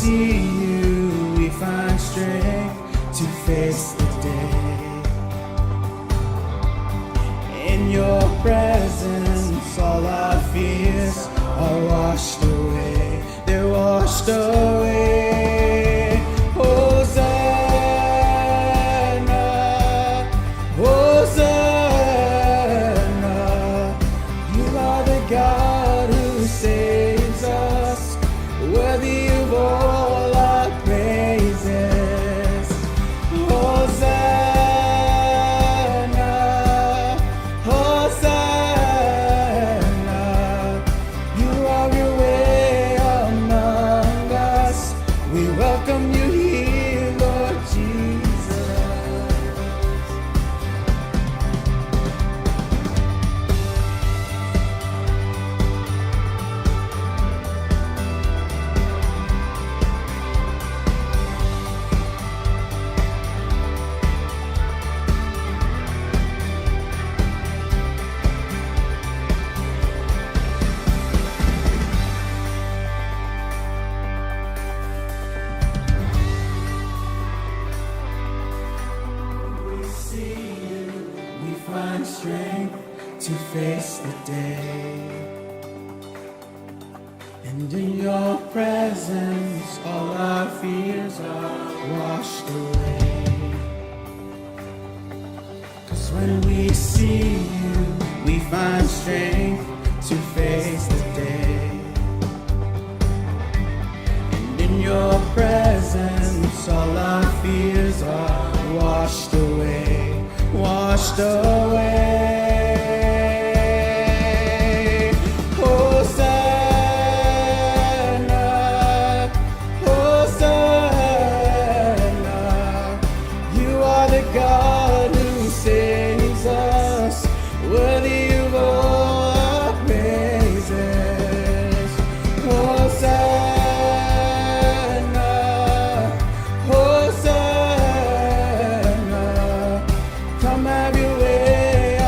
see you, we find strength to face the day. In your presence, all our fears are washed away. They're washed away. Hosanna, Hosanna. You are the God who saves us, worthy of all our praises. Hosanna, Hosanna. You are your way among us. We welcome you here, Lord Jesus. We see you, we find strength to face the day. And in your presence, all our fears are washed away. 'Cause when we see you, we find strength to face the day. And in your presence, all our fears are washed away, washed away. Hosanna, Hosanna. You are the God who saves us, worthy of all our praises. Hosanna, Hosanna. Come have your way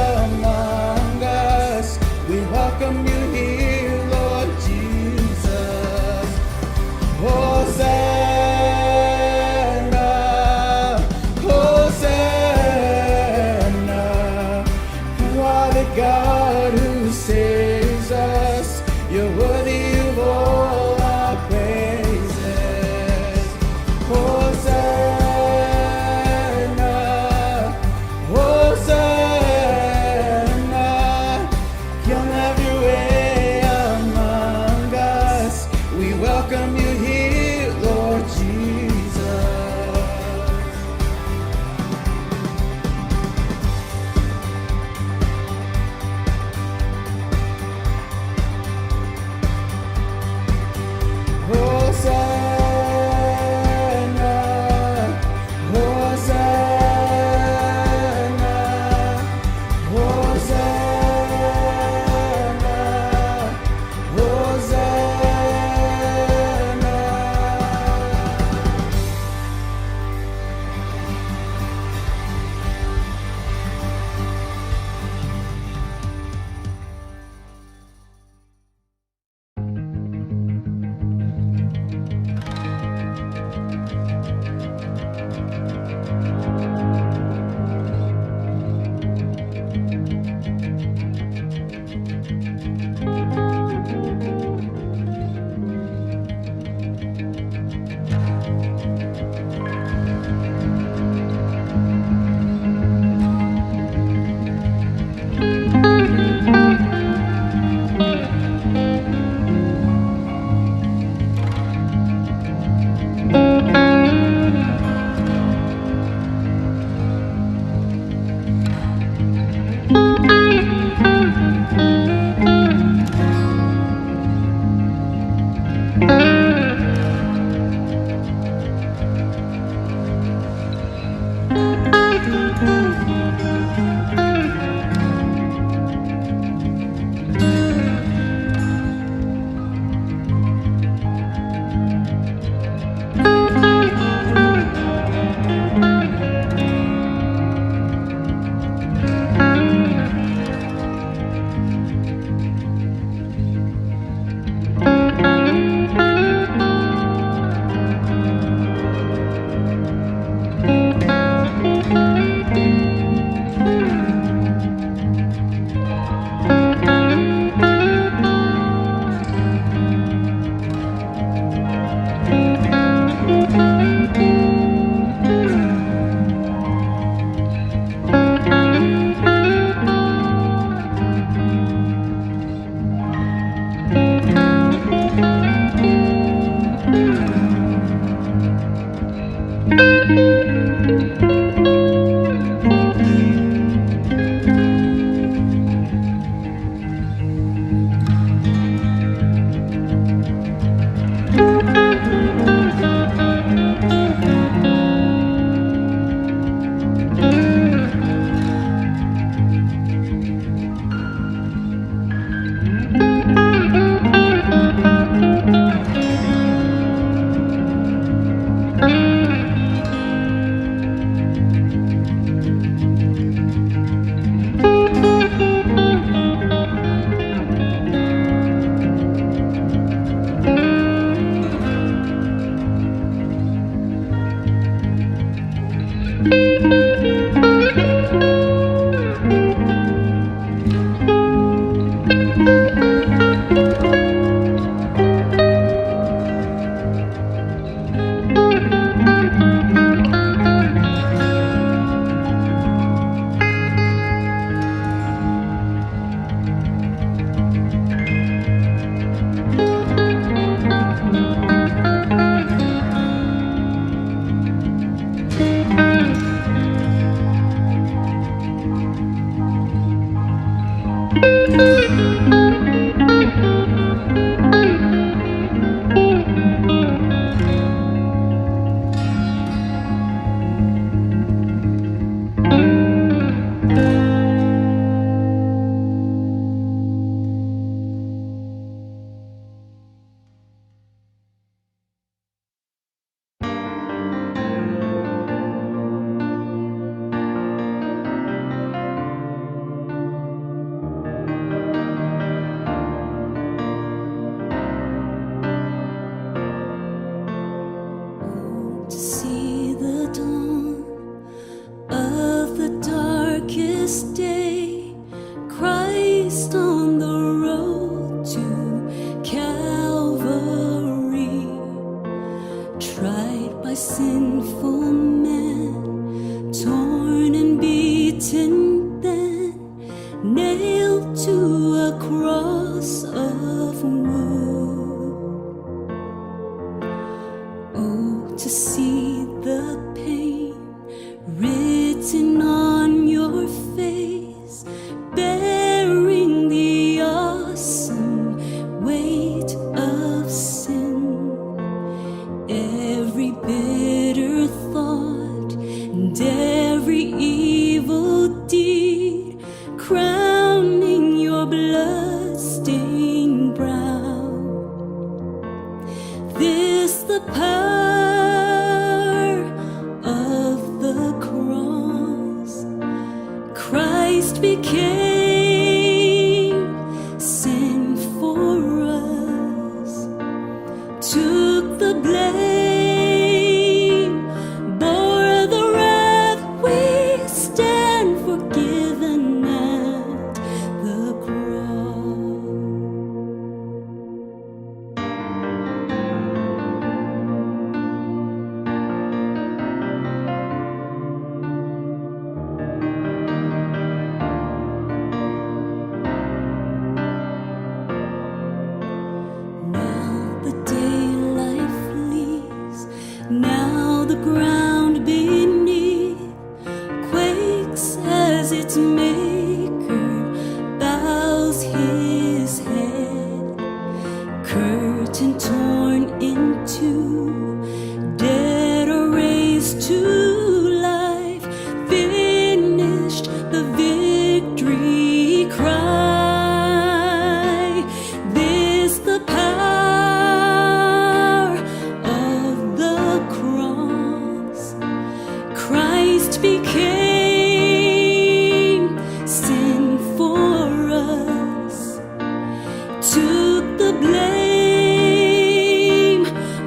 tried by sinful men, torn and beaten, then nailed to a cross of wood. Oh, to see the pain written on your face, bearing the awesome weight of sin. Every bitter thought and every evil deed, crowning your blood-stained brow. This the power of the cross. Christ became sin for us, took the blame, bore the wrath. We stand forgiven at the cross. Now the daylight flees, now the ground beneath quakes as its maker bows his head. Curtain torn in two, dead or raised to life, finished the victory cry. This the power of the cross. Christ became sin for us, took the blame,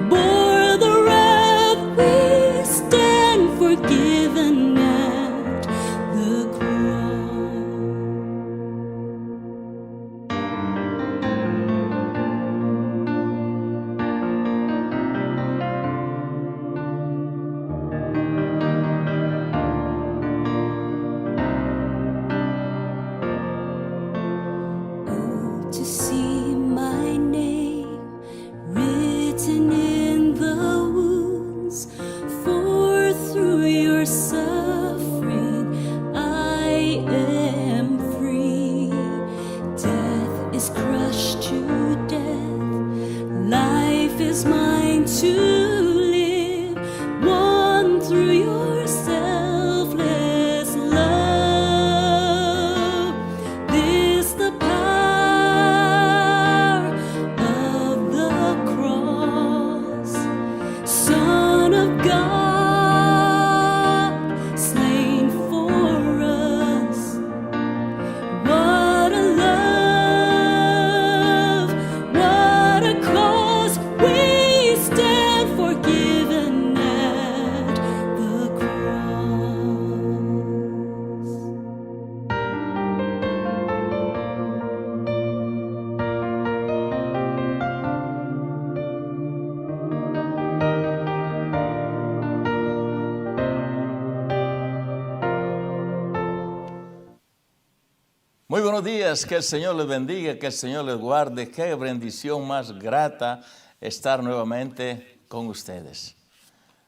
bore the wrath. We stand forgiven at the cross. Oh, to see my name written in the wounds, for through your suffering I am free. Death is crushed to death, life is mine to live, won through your selfless love. This the power of the cross. Son of God, slain for us. What a love, what a cause. We stand forgiven at the cross. Muy buenos días, que el Señor les bendiga, que el Señor les guarde. Qué bendición más grata estar nuevamente con ustedes.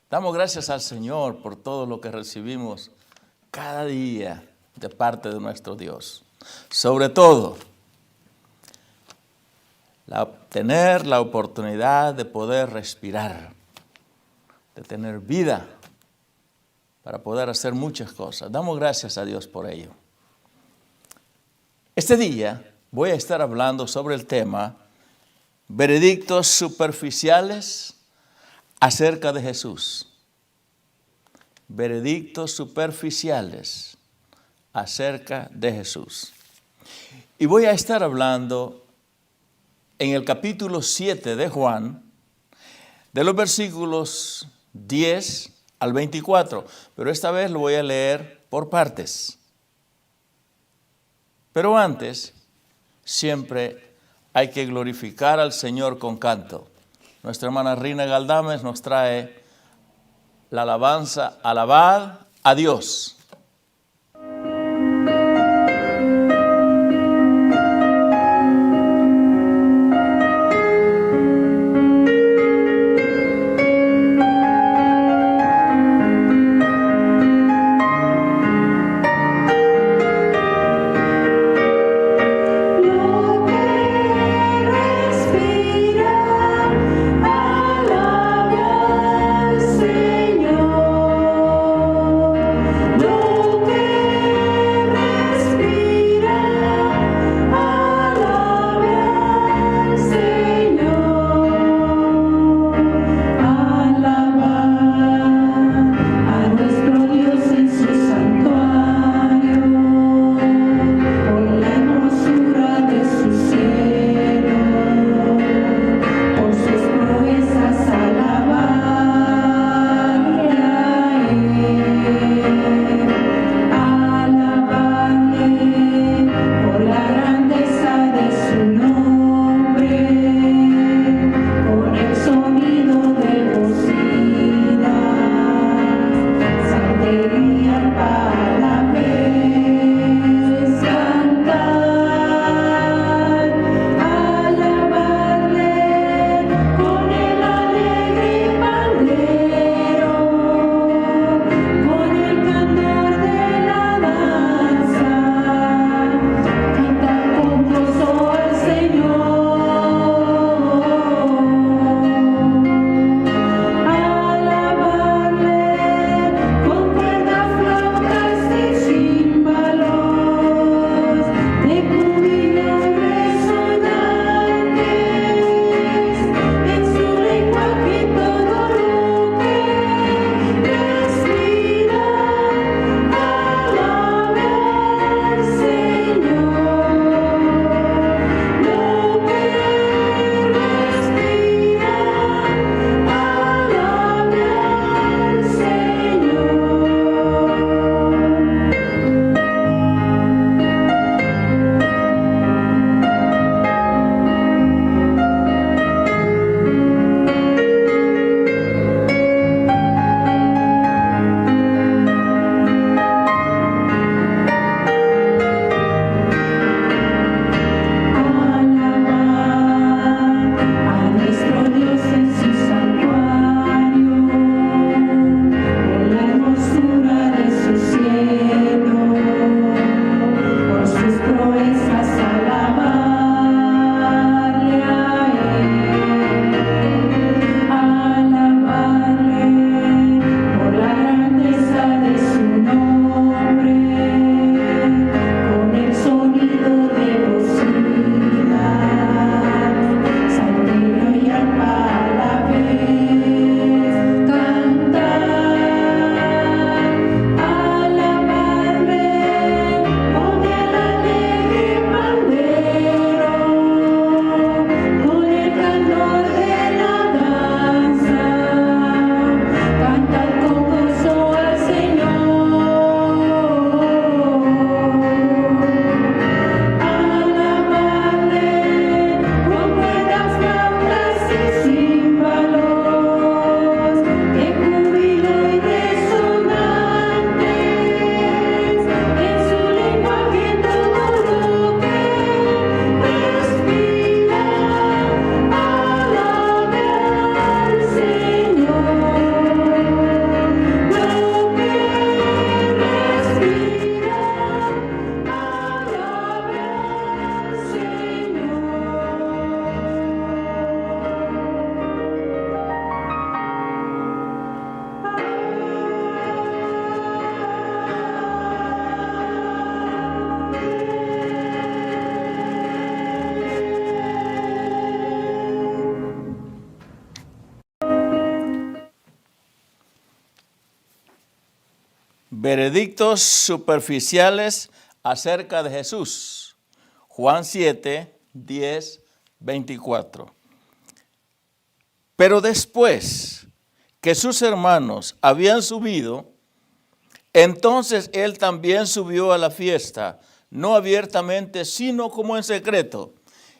Damos gracias al Señor por todo lo que recibimos cada día de parte de nuestro Dios. Sobre todo, tener la oportunidad de poder respirar, de tener vida para poder hacer muchas cosas. Damos gracias a Dios por ello. Este día voy a estar hablando sobre el tema veredictos superficiales acerca de Jesús. Veredictos superficiales acerca de Jesús. Y voy a estar hablando en el capítulo 7 de Juan, de los versículos 10 al 24, pero esta vez lo voy a leer por partes. Pero antes, siempre hay que glorificar al Señor con canto. nuestra hermana Rina Galdames nos trae la alabanza, alabad a Dios. Veredictos superficiales acerca de Jesús. Juan 7, 10, 24. Pero después que sus hermanos habían subido, entonces él también subió a la fiesta, no abiertamente, sino como en secreto.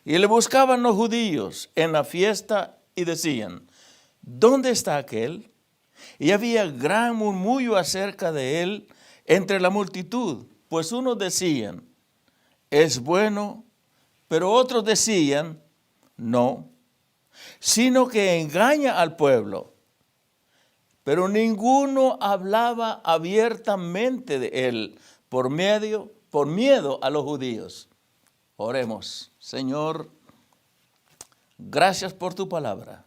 Y le buscaban los judíos en la fiesta y decían, ¿dónde está aquel? Y había gran murmullo acerca de él entre la multitud, pues unos decían, es bueno, pero otros decían, no, sino que engaña al pueblo. Pero ninguno hablaba abiertamente de él por miedo a los judíos. Oremos. Señor, gracias por tu palabra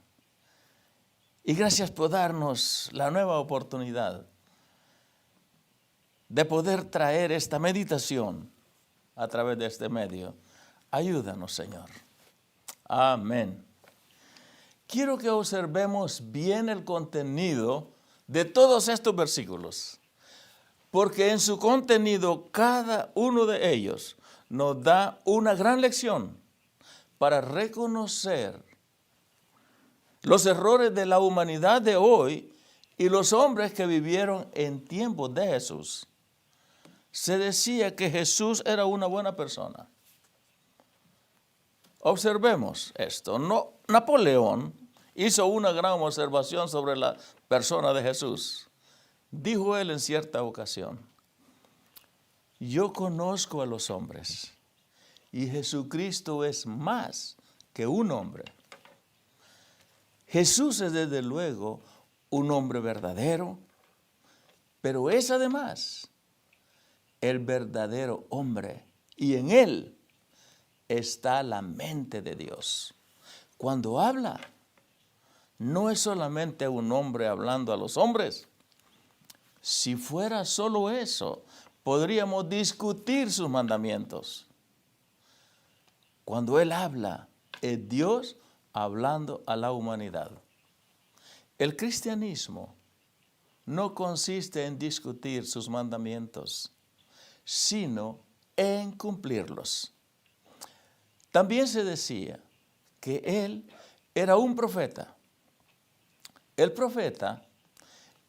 y gracias por darnos la nueva oportunidad de poder traer esta meditación a través de este medio. Ayúdanos, Señor. Amén. Quiero que observemos bien el contenido de todos estos versículos, porque en su contenido cada uno de ellos nos da una gran lección para reconocer los errores de la humanidad de hoy y los hombres que vivieron en tiempos de Jesús. Se decía que Jesús era una buena persona. Observemos esto. Napoleón hizo una gran observación sobre la persona de Jesús. Dijo él en cierta ocasión, yo conozco a los hombres y Jesucristo es más que un hombre. Jesús es desde luego un hombre verdadero, pero es además el verdadero hombre y en él está la mente de Dios. Cuando habla, no es solamente un hombre hablando a los hombres. Si fuera solo eso, podríamos discutir sus mandamientos. Cuando Él habla, es Dios hablando a la humanidad. El cristianismo no consiste en discutir sus mandamientos, sino en cumplirlos. También se decía que Él era un profeta. El profeta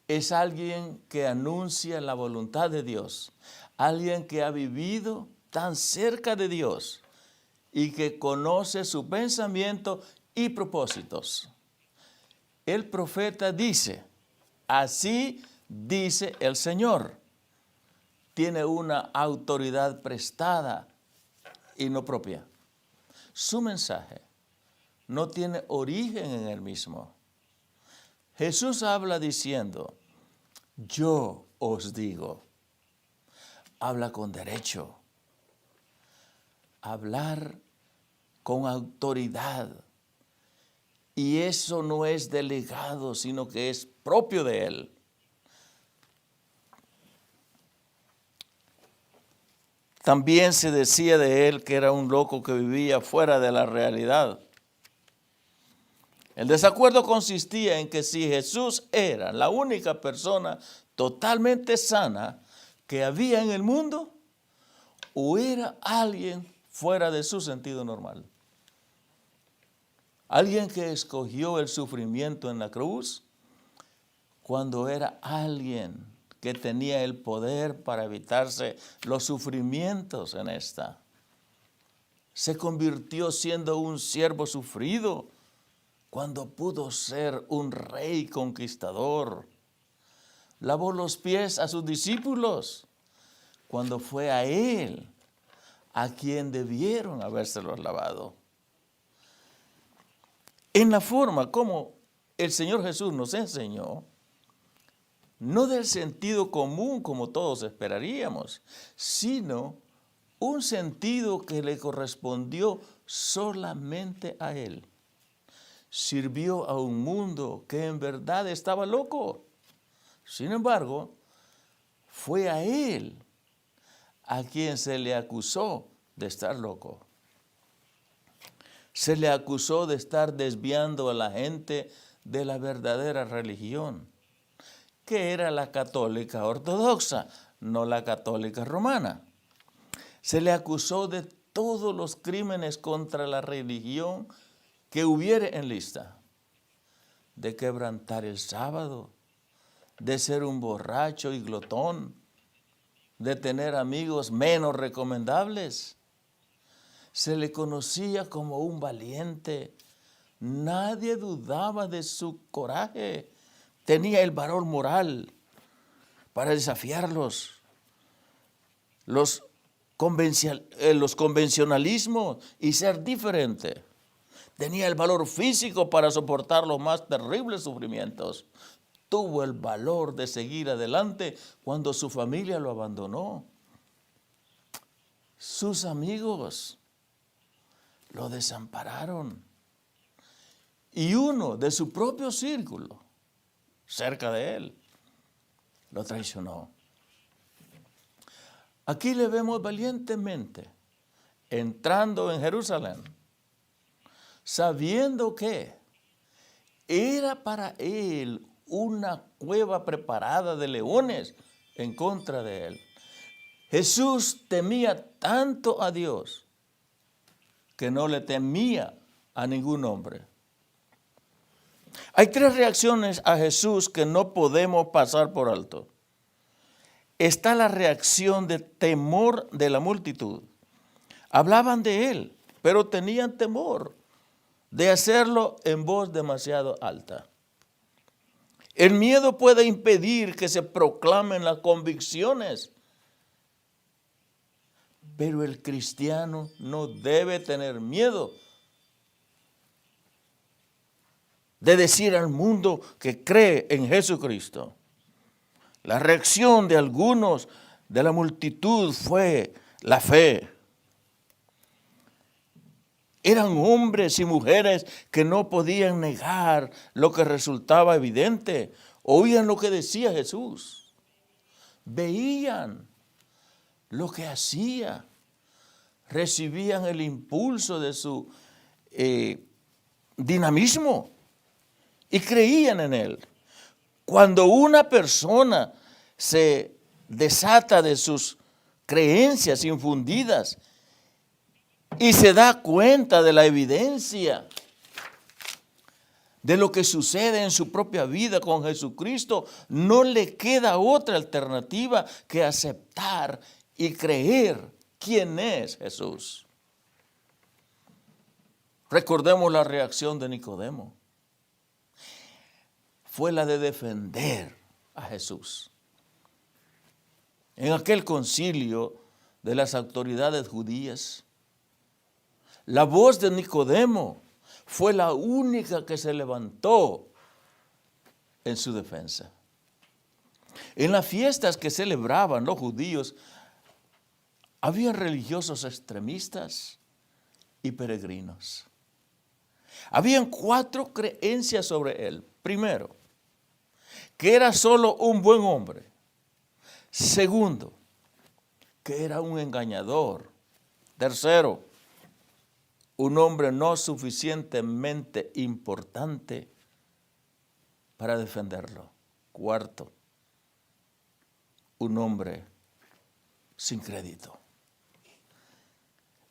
es alguien que anuncia la voluntad de Dios, alguien que ha vivido tan cerca de Dios y que conoce su pensamiento y propósitos. El profeta dice, así dice el Señor. Tiene una autoridad prestada y no propia. Su mensaje no tiene origen en él mismo. Jesús habla diciendo, yo os digo. Habla con derecho. Hablar con autoridad. Y eso no es delegado, sino que es propio de él. También se decía de él que era un loco que vivía fuera de la realidad. El desacuerdo consistía en que si Jesús era la única persona totalmente sana que había en el mundo, o era alguien fuera de su sentido normal. Alguien que escogió el sufrimiento en la cruz, cuando era alguien que tenía el poder para evitarse los sufrimientos en esta. Se convirtió siendo un siervo sufrido, cuando pudo ser un rey conquistador. Lavó los pies a sus discípulos, cuando fue a él a quien debieron habérselos lavado. En la forma como el Señor Jesús nos enseñó, no del sentido común como todos esperaríamos, sino un sentido que le correspondió solamente a Él. Sirvió a un mundo que en verdad estaba loco. Sin embargo, fue a Él a quien se le acusó de estar loco. Se le acusó de estar desviando a la gente de la verdadera religión, que era la católica ortodoxa, no la católica romana. Se le acusó de todos los crímenes contra la religión que hubiere en lista, de quebrantar el sábado, de ser un borracho y glotón, de tener amigos menos recomendables. Se le conocía como un valiente, Nadie dudaba de su coraje. Tenía el valor moral para desafiarlos. Los convencionalismos y ser diferente. Tenía el valor físico para soportar los más terribles sufrimientos. Tuvo el valor de seguir adelante cuando su familia lo abandonó. Sus amigos lo desampararon. Y uno de su propio círculo, cerca de él, lo traicionó. Aquí le vemos valientemente entrando en Jerusalén, sabiendo que era para él una cueva preparada de leones en contra de él. Jesús temía tanto a Dios que no le temía a ningún hombre. Hay 3 reacciones a Jesús que no podemos pasar por alto. Está la reacción de temor de la multitud. Hablaban de él, pero tenían temor de hacerlo en voz demasiado alta. El miedo puede impedir que se proclamen las convicciones, pero el cristiano no debe tener miedo de decir al mundo que cree en Jesucristo. La reacción de algunos de la multitud fue la fe. Eran hombres y mujeres que no podían negar lo que resultaba evidente. Oían lo que decía Jesús. Veían lo que hacía. Recibían el impulso de su dinamismo y creían en él. Cuando una persona se desata de sus creencias infundidas y se da cuenta de la evidencia de lo que sucede en su propia vida con Jesucristo, no le queda otra alternativa que aceptar y creer quién es Jesús. Recordemos la reacción de Nicodemo. Fue la de defender a Jesús. En aquel concilio de las autoridades judías, la voz de Nicodemo fue la única que se levantó en su defensa. En las fiestas que celebraban los judíos, había religiosos extremistas y peregrinos. Habían 4 creencias sobre él. Primero, que era solo un buen hombre. Segundo, que era un engañador. Tercero, un hombre no suficientemente importante para defenderlo. Cuarto, un hombre sin crédito.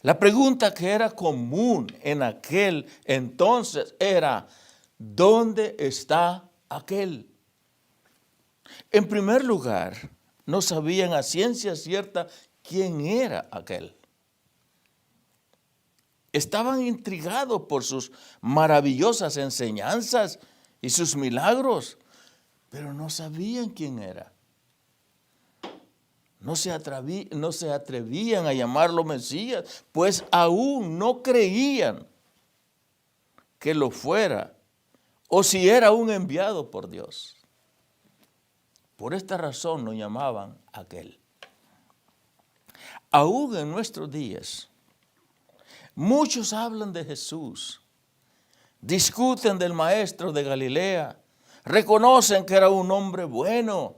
La pregunta que era común en aquel entonces era, ¿dónde está aquel? En primer lugar, no sabían a ciencia cierta quién era aquel. Estaban intrigados por sus maravillosas enseñanzas y sus milagros, pero no sabían quién era. No se atrevían a llamarlo Mesías, pues aún no creían que lo fuera o si era un enviado por Dios. Por esta razón lo llamaban aquel. Aún en nuestros días, muchos hablan de Jesús, discuten del maestro de Galilea, reconocen que era un hombre bueno,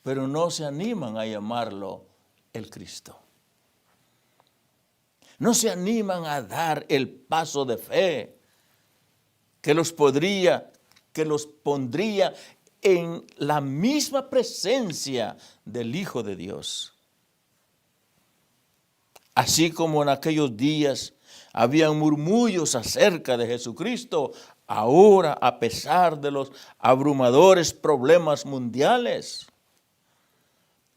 pero no se animan a llamarlo el Cristo. No se animan a dar el paso de fe que los pondría en la misma presencia del Hijo de Dios. Así como en aquellos días había murmullos acerca de Jesucristo, ahora, a pesar de los abrumadores problemas mundiales,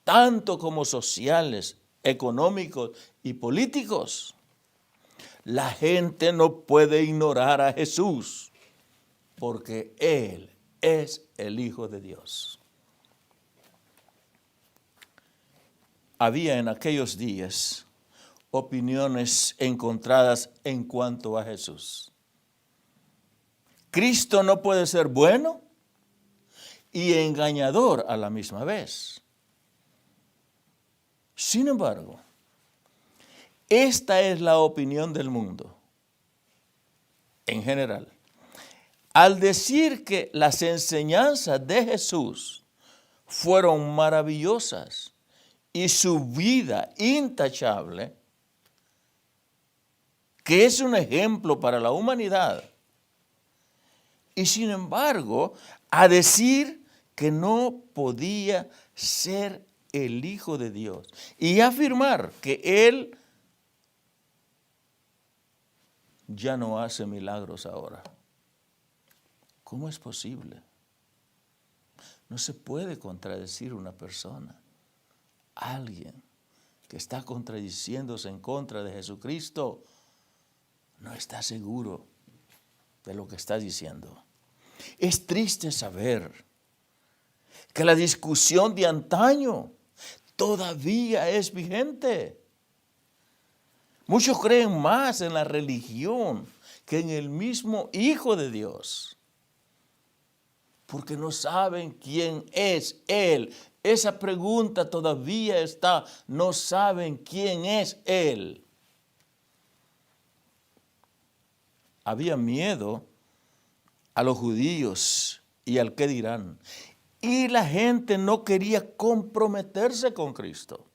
tanto como sociales, económicos y políticos, la gente no puede ignorar a Jesús, porque Él es el Hijo de Dios. Había en aquellos días opiniones encontradas en cuanto a Jesús. Cristo no puede ser bueno y engañador a la misma vez. Sin embargo, esta es la opinión del mundo en general. Al decir que las enseñanzas de Jesús fueron maravillosas y su vida intachable, que es un ejemplo para la humanidad, y sin embargo, a decir que no podía ser el Hijo de Dios y afirmar que Él ya no hace milagros ahora. ¿Cómo es posible? No se puede contradecir una persona. Alguien que está contradiciéndose en contra de Jesucristo no está seguro de lo que está diciendo. Es triste saber que la discusión de antaño todavía es vigente. Muchos creen más en la religión que en el mismo Hijo de Dios, porque no saben quién es Él. Esa pregunta todavía está, no saben quién es Él. Había miedo a los judíos y al qué dirán. Y la gente no quería comprometerse con Cristo.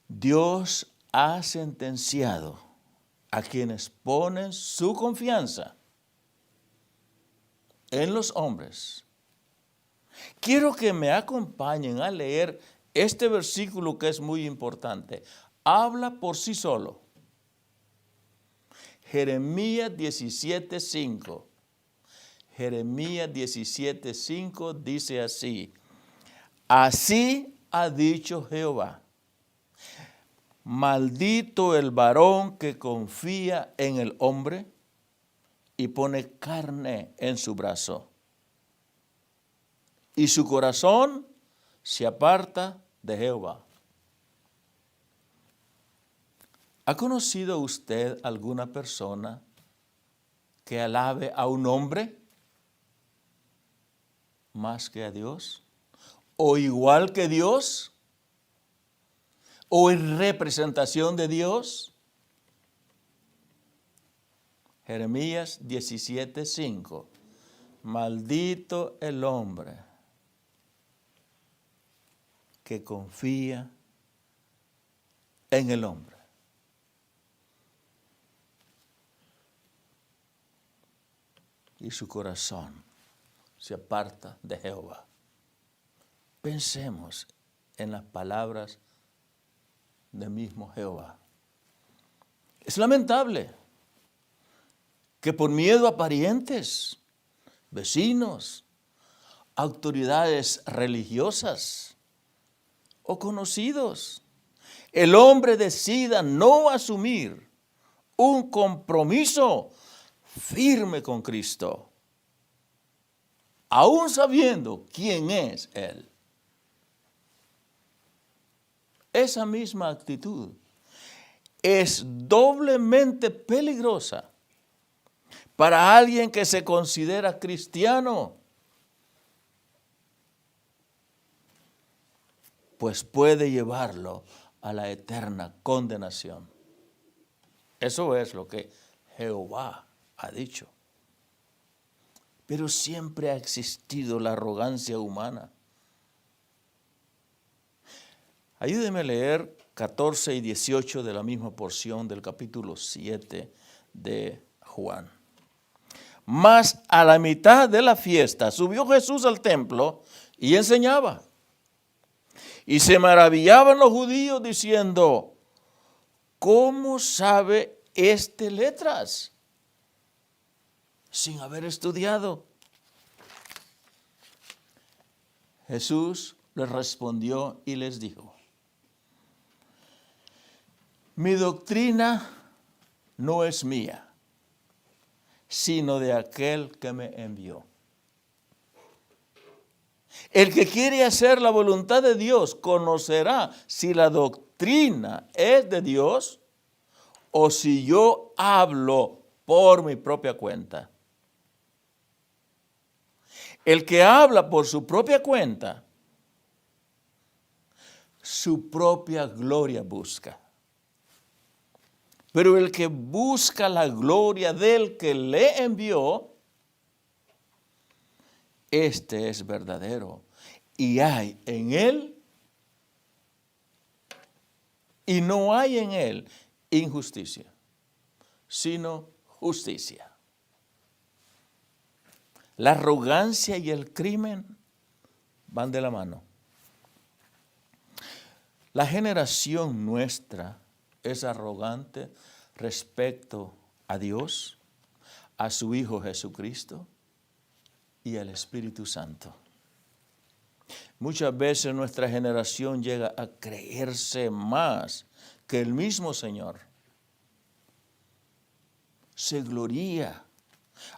Dios ha sentenciado a quienes ponen su confianza en los hombres. Quiero que me acompañen a leer este versículo que es muy importante. Habla por sí solo. Jeremías 17:5. Jeremías 17:5 dice así: así ha dicho Jehová, maldito el varón que confía en el hombre y pone carne en su brazo, y su corazón se aparta de Jehová. ¿Ha conocido usted alguna persona que alabe a un hombre más que a Dios? ¿O igual que Dios? ¿O en representación de Dios? Jeremías 17:5. Maldito el hombre que confía en el hombre y su corazón se aparta de Jehová. Pensemos en las palabras del mismo Jehová. Es lamentable que por miedo a parientes, vecinos, autoridades religiosas o conocidos, el hombre decida no asumir un compromiso firme con Cristo, aún sabiendo quién es Él. Esa misma actitud es doblemente peligrosa para alguien que se considera cristiano, pues puede llevarlo a la eterna condenación. Eso es lo que Jehová ha dicho. Pero siempre ha existido la arrogancia humana. Ayúdeme a leer 14 y 18 de la misma porción del capítulo 7 de Juan. Mas a la mitad de la fiesta subió Jesús al templo y enseñaba. Y se maravillaban los judíos diciendo: ¿cómo sabe este letras sin haber estudiado? Jesús les respondió y les dijo: Mi doctrina no es mía, sino de aquel que me envió. El que quiere hacer la voluntad de Dios conocerá si la doctrina es de Dios o si yo hablo por mi propia cuenta. El que habla por su propia cuenta, su propia gloria busca. Pero el que busca la gloria del que le envió, este es verdadero. Y hay en él, y no hay en él injusticia, sino justicia. La arrogancia y el crimen van de la mano. La generación nuestra es arrogante respecto a Dios, a su Hijo Jesucristo y al Espíritu Santo. Muchas veces nuestra generación llega a creerse más que el mismo Señor. Se gloría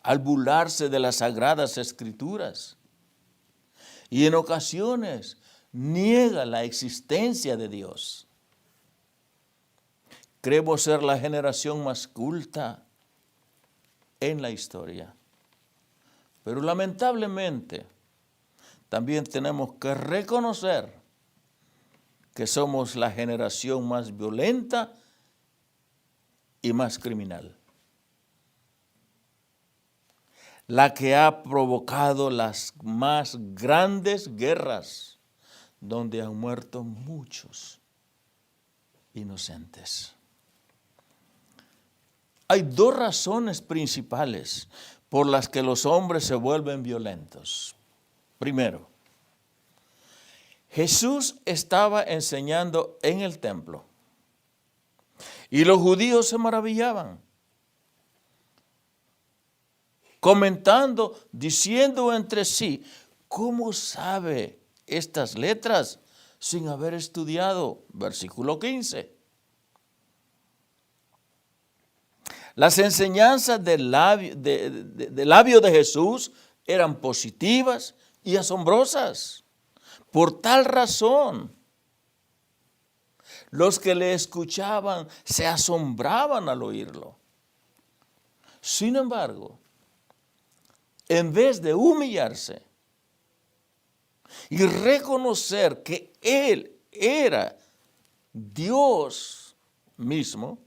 al burlarse de las sagradas Escrituras y en ocasiones niega la existencia de Dios. Creemos ser la generación más culta en la historia, pero lamentablemente también tenemos que reconocer que somos la generación más violenta y más criminal. La que ha provocado las más grandes guerras, donde han muerto muchos inocentes. Hay dos razones principales por las que los hombres se vuelven violentos. Primero, Jesús estaba enseñando en el templo y los judíos se maravillaban, comentando, diciendo entre sí, ¿cómo sabe estas letras sin haber estudiado? Versículo 15. Las enseñanzas del labio de Jesús eran positivas y asombrosas. Por tal razón, los que le escuchaban se asombraban al oírlo. Sin embargo, en vez de humillarse y reconocer que Él era Dios mismo,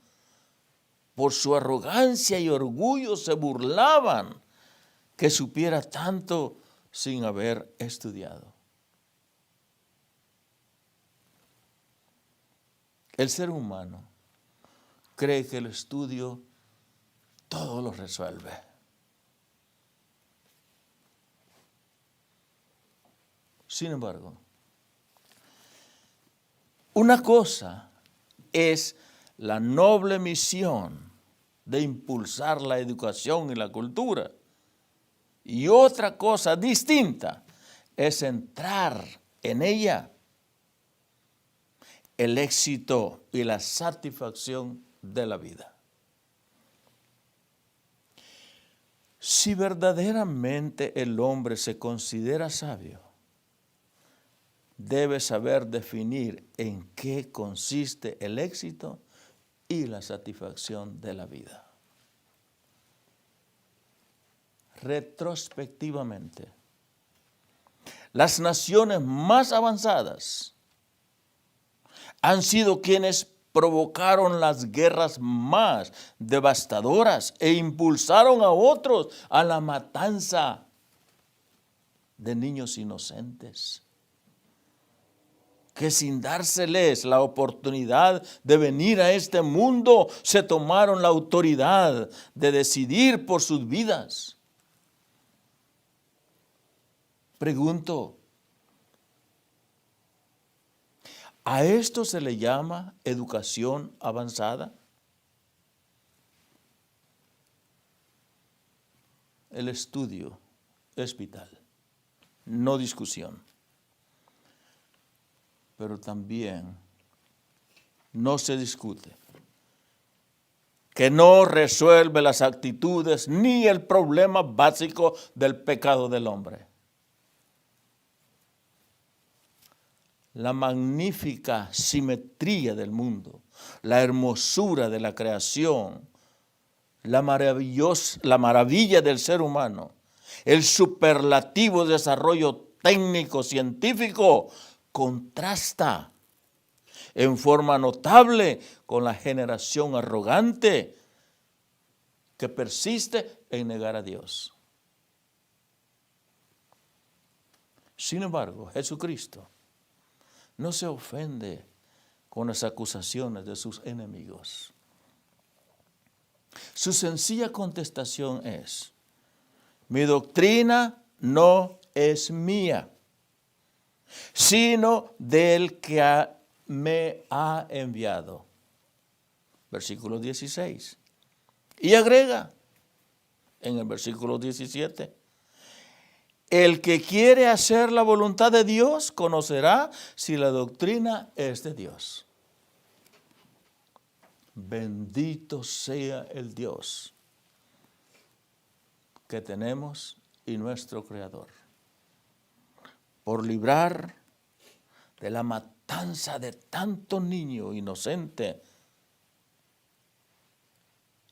por su arrogancia y orgullo se burlaban que supiera tanto sin haber estudiado. El ser humano cree que el estudio todo lo resuelve. Sin embargo, una cosa es la noble misión de impulsar la educación y la cultura, y otra cosa distinta es entrar en ella el éxito y la satisfacción de la vida. Si verdaderamente el hombre se considera sabio, debe saber definir en qué consiste el éxito y la satisfacción de la vida. Retrospectivamente, las naciones más avanzadas han sido quienes provocaron las guerras más devastadoras e impulsaron a otros a la matanza de niños inocentes, que sin dárseles la oportunidad de venir a este mundo, se tomaron la autoridad de decidir por sus vidas. Pregunto, ¿a esto se le llama educación avanzada? El estudio es vital, no discusión. Pero también no se discute que no resuelve las actitudes ni el problema básico del pecado del hombre. La magnífica simetría del mundo, la hermosura de la creación, la maravilla del ser humano, el superlativo desarrollo técnico científico contrasta en forma notable con la generación arrogante que persiste en negar a Dios. Sin embargo, Jesucristo no se ofende con las acusaciones de sus enemigos. Su sencilla contestación es: mi doctrina no es mía, sino del que me ha enviado. Versículo 16. Y agrega en el versículo 17: el que quiere hacer la voluntad de Dios conocerá si la doctrina es de Dios. Bendito sea el Dios que tenemos y nuestro Creador, por librar de la matanza de tanto niño inocente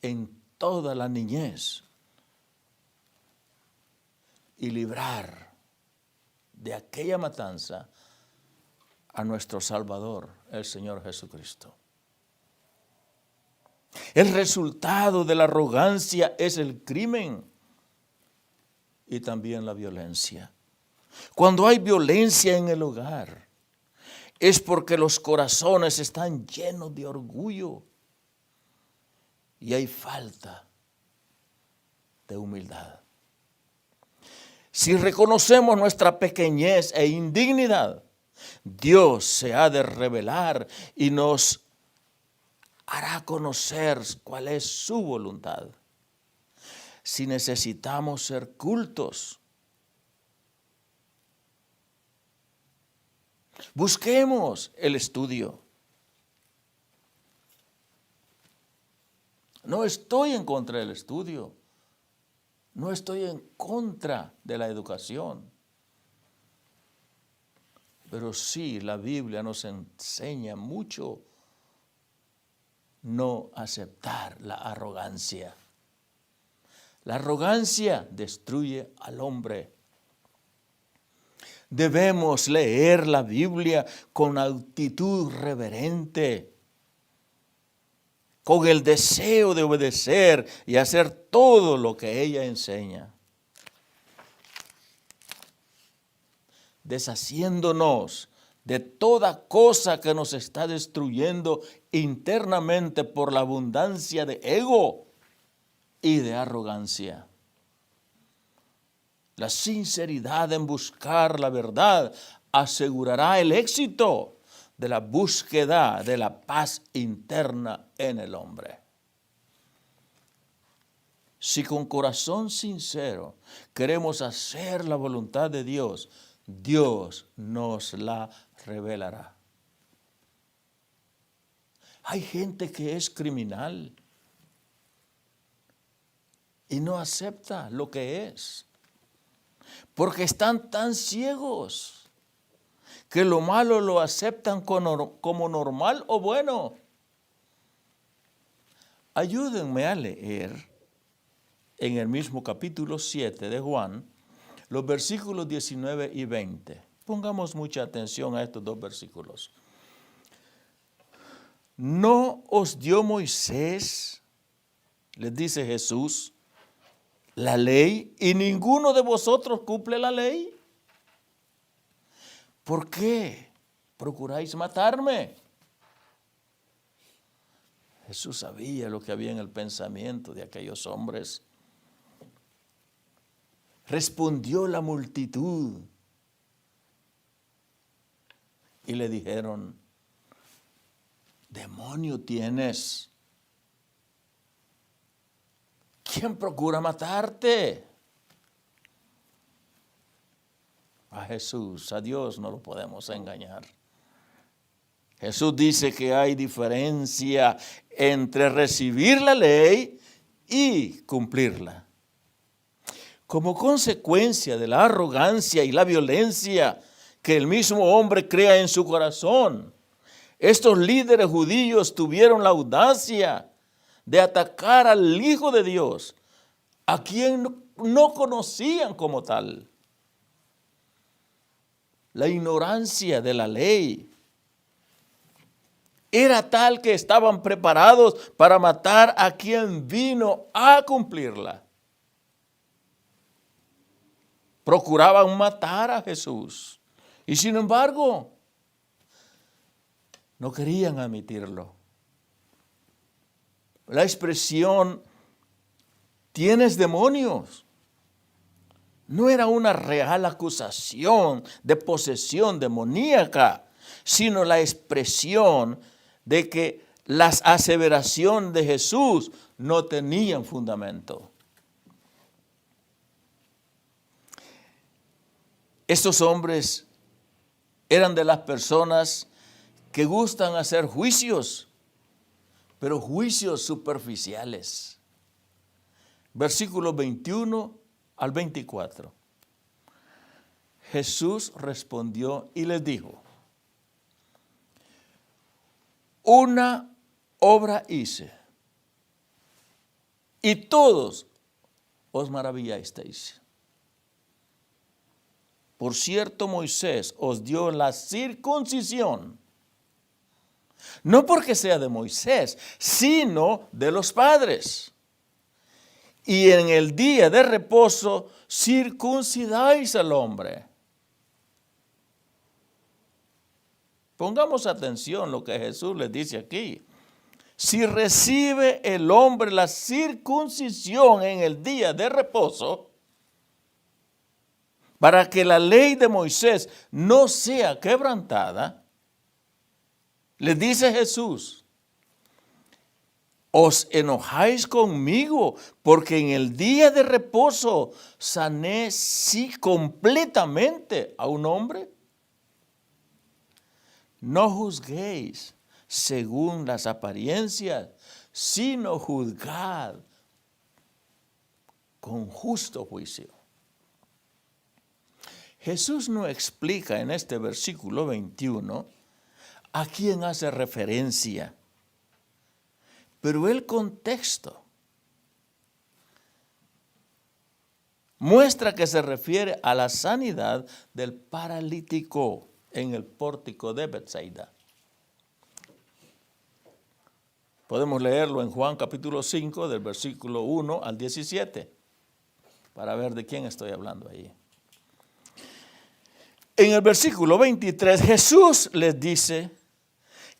en toda la niñez y librar de aquella matanza a nuestro Salvador, el Señor Jesucristo. El resultado de la arrogancia es el crimen y también la violencia. Cuando hay violencia en el hogar, es porque los corazones están llenos de orgullo y hay falta de humildad. Si reconocemos nuestra pequeñez e indignidad, Dios se ha de revelar y nos hará conocer cuál es su voluntad. Si necesitamos ser cultos, busquemos el estudio. No estoy en contra del estudio. No estoy en contra de la educación. Pero sí, la Biblia nos enseña mucho no aceptar la arrogancia. La arrogancia destruye al hombre. Debemos leer la Biblia con actitud reverente, con el deseo de obedecer y hacer todo lo que ella enseña, deshaciéndonos de toda cosa que nos está destruyendo internamente por la abundancia de ego y de arrogancia. La sinceridad en buscar la verdad asegurará el éxito de la búsqueda de la paz interna en el hombre. Si con corazón sincero queremos hacer la voluntad de Dios, Dios nos la revelará. Hay gente que es criminal y no acepta lo que es, porque están tan ciegos que lo malo lo aceptan como normal o bueno. Ayúdenme a leer en el mismo capítulo 7 de Juan, los versículos 19 y 20. Pongamos mucha atención a estos dos versículos. ¿No os dio Moisés, les dice Jesús, la ley y ninguno de vosotros cumple la ley? ¿Por qué procuráis matarme? Jesús sabía lo que había en el pensamiento de aquellos hombres. Respondió la multitud y le dijeron: demonio tienes. ¿Quién procura matarte? A Jesús, a Dios no lo podemos engañar. Jesús dice que hay diferencia entre recibir la ley y cumplirla. Como consecuencia de la arrogancia y la violencia que el mismo hombre crea en su corazón, estos líderes judíos tuvieron la audacia de atacar al Hijo de Dios, a quien no conocían como tal. La ignorancia de la ley era tal que estaban preparados para matar a quien vino a cumplirla. Procuraban matar a Jesús y sin embargo no querían admitirlo. La expresión "tienes demonios" no era una real acusación de posesión demoníaca, sino la expresión de que las aseveraciones de Jesús no tenían fundamento. Estos hombres eran de las personas que gustan hacer juicios, pero juicios superficiales. Versículos 21 al 24. Jesús respondió y les dijo: una obra hice, y todos os maravillasteis. Por cierto, Moisés os dio la circuncisión, no porque sea de Moisés, sino de los padres. Y en el día de reposo circuncidáis al hombre. Pongamos atención a lo que Jesús les dice aquí. Si recibe el hombre la circuncisión en el día de reposo, para que la ley de Moisés no sea quebrantada, les dice Jesús: ¿os enojáis conmigo porque en el día de reposo sané sí completamente a un hombre? No juzguéis según las apariencias, sino juzgad con justo juicio. Jesús no explica en este versículo 21 a quién hace referencia, pero el contexto muestra que se refiere a la sanidad del paralítico en el pórtico de Betsaida. Podemos leerlo en Juan capítulo 5, del versículo 1 al 17, para ver de quién estoy hablando ahí. En el versículo 23, Jesús les dice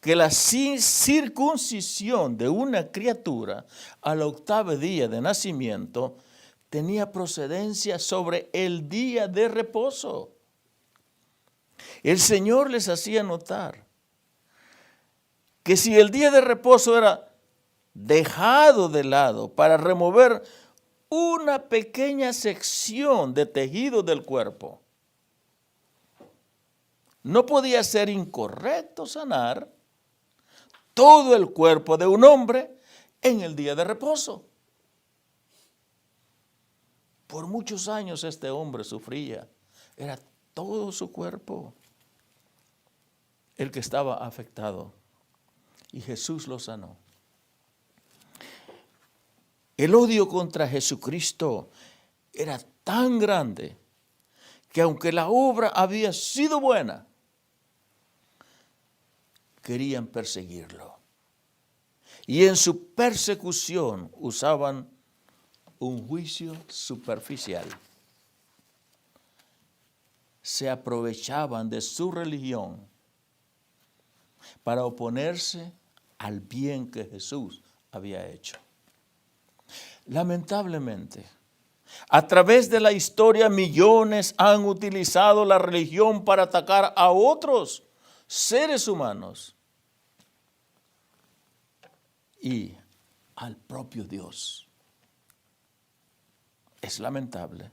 que la circuncisión de una criatura al octavo día de nacimiento tenía procedencia sobre el día de reposo. El Señor les hacía notar que si el día de reposo era dejado de lado para remover una pequeña sección de tejido del cuerpo, no podía ser incorrecto sanar todo el cuerpo de un hombre en el día de reposo. Por muchos años este hombre sufría. Era todo su cuerpo el que estaba afectado. Y Jesús lo sanó. El odio contra Jesucristo era tan grande que aunque la obra había sido buena, querían perseguirlo. Y en su persecución usaban un juicio superficial. Se aprovechaban de su religión para oponerse al bien que Jesús había hecho. Lamentablemente, a través de la historia, millones han utilizado la religión para atacar a otros seres humanos y al propio Dios. Es lamentable.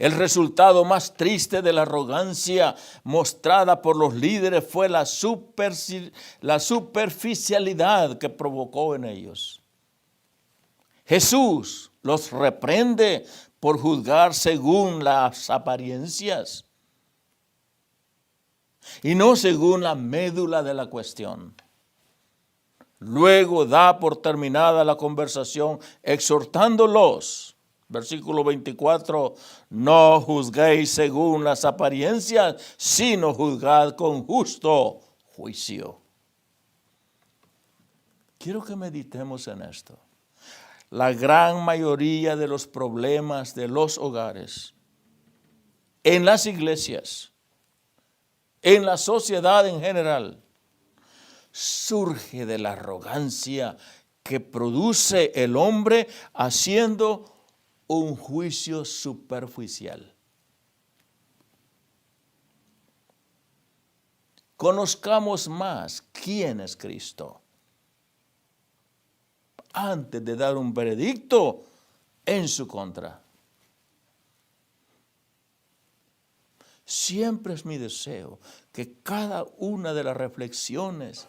El resultado más triste de la arrogancia mostrada por los líderes fue la superficialidad que provocó en ellos. Jesús los reprende por juzgar según las apariencias y no según la médula de la cuestión. Luego da por terminada la conversación exhortándolos. Versículo 24, no juzguéis según las apariencias, sino juzgad con justo juicio. Quiero que meditemos en esto. La gran mayoría de los problemas de los hogares, en las iglesias, en la sociedad en general, surge de la arrogancia que produce el hombre haciendo un juicio superficial. Conozcamos más quién es Cristo antes de dar un veredicto en su contra. Siempre es mi deseo que cada una de las reflexiones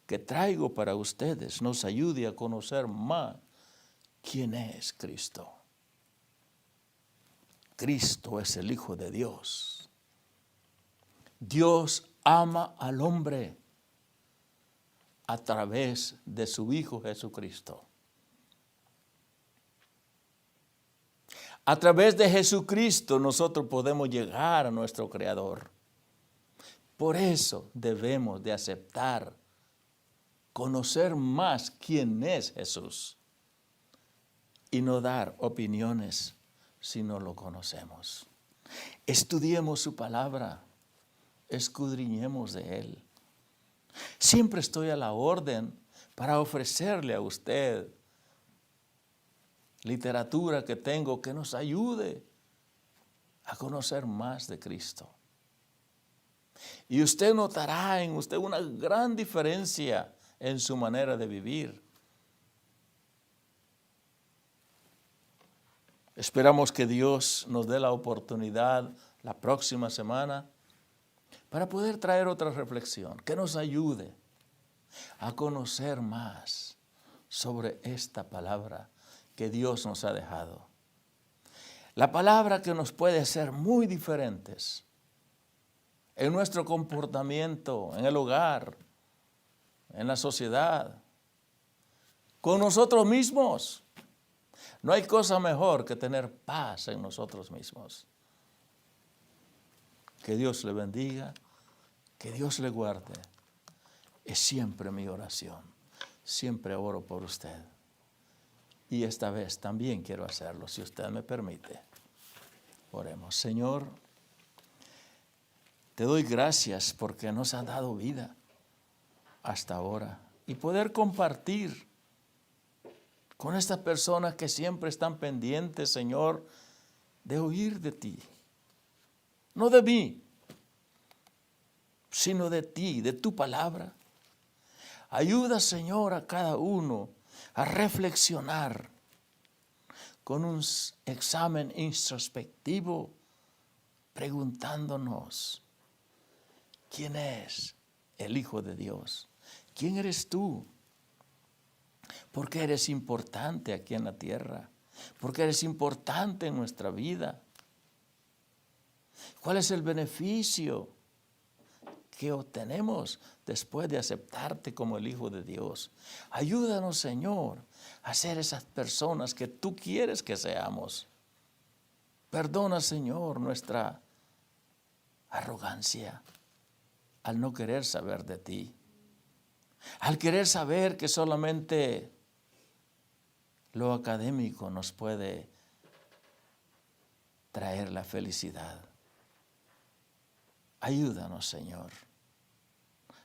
que traigo para ustedes nos ayude a conocer más quién es Cristo. Cristo es el Hijo de Dios. Dios ama al hombre a través de su Hijo Jesucristo. A través de Jesucristo nosotros podemos llegar a nuestro Creador. Por eso debemos de aceptar, conocer más quién es Jesús y no dar opiniones si no lo conocemos. Estudiemos su palabra, escudriñemos de él. Siempre estoy a la orden para ofrecerle a usted literatura que tengo que nos ayude a conocer más de Cristo. Y usted notará en usted una gran diferencia en su manera de vivir. Esperamos que Dios nos dé la oportunidad la próxima semana para poder traer otra reflexión que nos ayude a conocer más sobre esta palabra que Dios nos ha dejado. La palabra que nos puede hacer muy diferentes en nuestro comportamiento, en el hogar, en la sociedad, con nosotros mismos. No hay cosa mejor que tener paz en nosotros mismos. Que Dios le bendiga, que Dios le guarde. Es siempre mi oración. Siempre oro por usted. Y esta vez también quiero hacerlo, si usted me permite. Oremos. Señor, te doy gracias porque nos has dado vida hasta ahora y poder compartir con estas personas que siempre están pendientes, Señor, de oír de ti. No de mí, sino de ti, de tu palabra. Ayuda, Señor, a cada uno a reflexionar con un examen introspectivo, preguntándonos, ¿quién es el Hijo de Dios? ¿Quién eres tú? ¿Por qué eres importante aquí en la tierra? ¿Por qué eres importante en nuestra vida? ¿Cuál es el beneficio que obtenemos después de aceptarte como el Hijo de Dios? Ayúdanos, Señor, a ser esas personas que tú quieres que seamos. Perdona, Señor, nuestra arrogancia al no querer saber de ti, al querer saber que solamente lo académico nos puede traer la felicidad. Ayúdanos, Señor,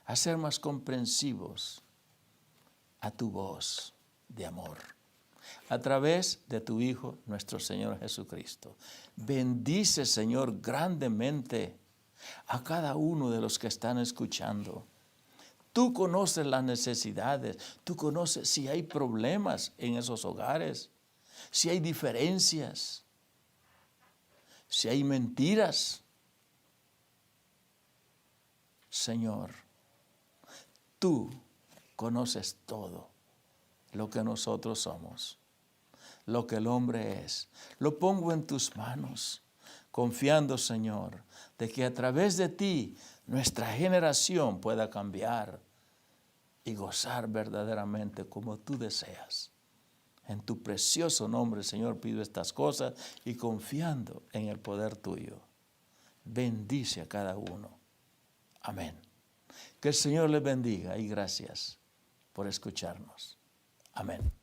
a ser más comprensivos a tu voz de amor, a través de tu Hijo, nuestro Señor Jesucristo. Bendice, Señor, grandemente a cada uno de los que están escuchando. Tú conoces las necesidades, tú conoces si hay problemas en esos hogares, si hay diferencias, si hay mentiras, Señor, tú conoces todo lo que nosotros somos, lo que el hombre es. Lo pongo en tus manos, confiando, Señor, de que a través de ti nuestra generación pueda cambiar y gozar verdaderamente como tú deseas. En tu precioso nombre, Señor, pido estas cosas y confiando en el poder tuyo. Bendice a cada uno. Amén. Que el Señor les bendiga y gracias por escucharnos. Amén.